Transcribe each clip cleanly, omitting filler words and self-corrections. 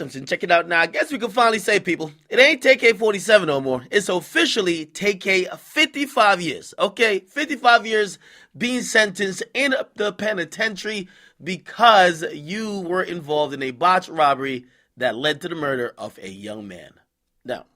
Simpson. Check it out now. I guess we can finally say, people, it ain't TK47 no more. It's officially TK 55 years. Okay, 55 years being sentenced in the penitentiary because you were involved in a botched robbery that led to the murder of a young man. Now,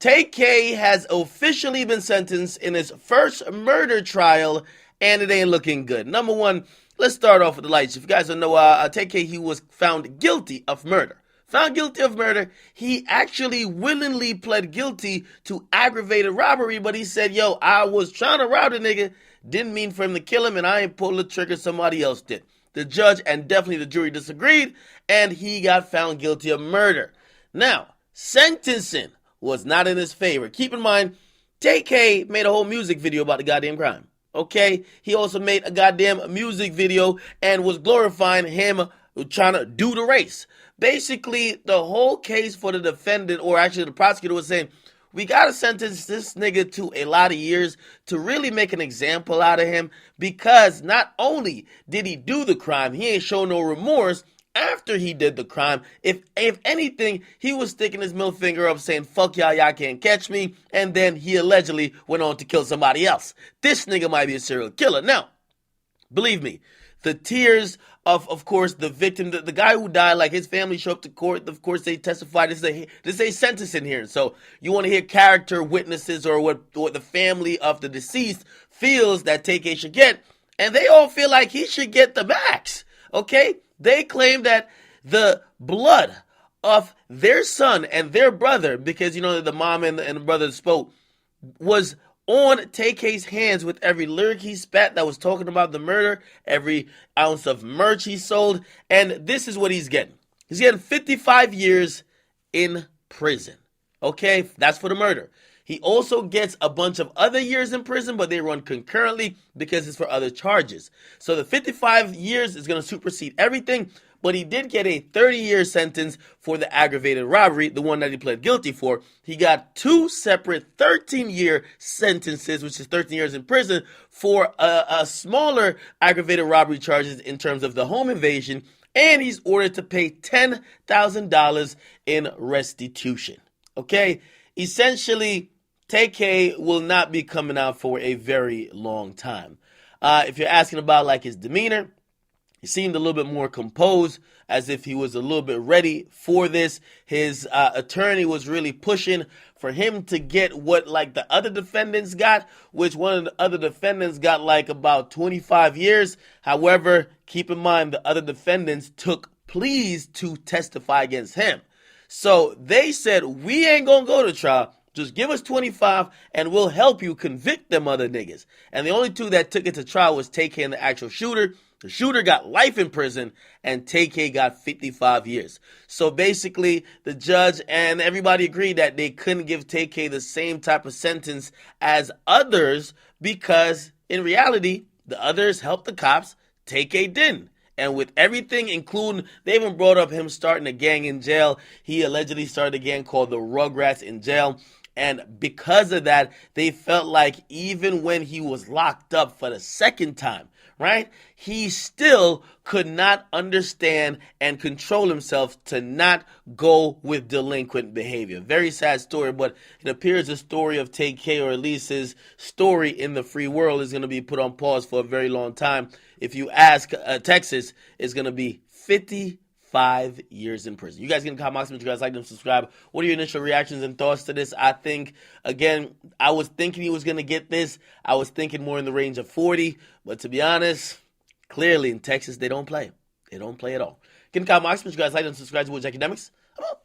TK has officially been sentenced in his first murder trial, and it ain't looking good. Number one, let's start off with the lights. If you guys don't know, TK, he was found guilty of murder. Found guilty of murder. He actually willingly pled guilty to aggravated robbery, but he said, yo, I was trying to rob the nigga. Didn't mean for him to kill him, and I ain't pulled the trigger, somebody else did. The judge and definitely the jury disagreed, and he got found guilty of murder. Now, sentencing was not in his favor. Keep in mind, TK made a whole music video about the goddamn crime. Okay? He also made a goddamn music video and was glorifying him trying to do the race. Basically, the whole case for the defendant, or actually the prosecutor, was saying, we gotta sentence this nigga to a lot of years to really make an example out of him, because not only did he do the crime, he ain't show no remorse after he did the crime. If anything, he was sticking his middle finger up saying, fuck y'all can't catch me, and then he allegedly went on to kill somebody else. This nigga might be a serial killer. Now, believe me, the tears of course, the victim, the guy who died, like his family showed up to court. Of course, they testified. This is a sentencing hearing. So you want to hear character witnesses or what the family of the deceased feels that TK should get. And they all feel like he should get the max. Okay? They claim that the blood of their son and their brother, because, you know, the mom and the brother spoke, was on TK's hands with every lyric he spat that was talking about the murder, every ounce of merch he sold, and this is what he's getting. He's getting 55 years in prison. Okay? That's for the murder. He also gets a bunch of other years in prison, but they run concurrently because it's for other charges. So the 55 years is going to supersede everything, but he did get a 30-year sentence for the aggravated robbery, the one that he pled guilty for. He got two separate 13-year sentences, which is 13 years in prison, for a smaller aggravated robbery charges in terms of the home invasion, and he's ordered to pay $10,000 in restitution. Okay? Essentially, TK will not be coming out for a very long time. If you're asking about like his demeanor, he seemed a little bit more composed, as if he was a little bit ready for this. His attorney was really pushing for him to get what like the other defendants got, which one of the other defendants got like about 25 years. However, keep in mind the other defendants took pleas to testify against him. So they said, we ain't gonna go to trial. Just give us 25 and we'll help you convict them other niggas. And the only two that took it to trial was TK and the actual shooter. The shooter got life in prison and TK got 55 years. So basically, the judge and everybody agreed that they couldn't give TK the same type of sentence as others because in reality, the others helped the cops, TK didn't. And with everything, including, they even brought up him starting a gang in jail. He allegedly started a gang called the Rugrats in jail. And because of that, they felt like even when he was locked up for the second time, right, he still could not understand and control himself to not go with delinquent behavior. Very sad story, but it appears the story of TK, or at least his story in the free world, is going to be put on pause for a very long time. If you ask Texas, it's going to be 55 years in prison. You guys can comment, you guys like them, subscribe. What are your initial reactions and thoughts to this? I think, again, I was thinking he was going to get this. I was thinking more in the range of 40, but to be honest, clearly in Texas, they don't play. They don't play at all. You can comment, you guys like them, subscribe to Wood's Academics. I'm out.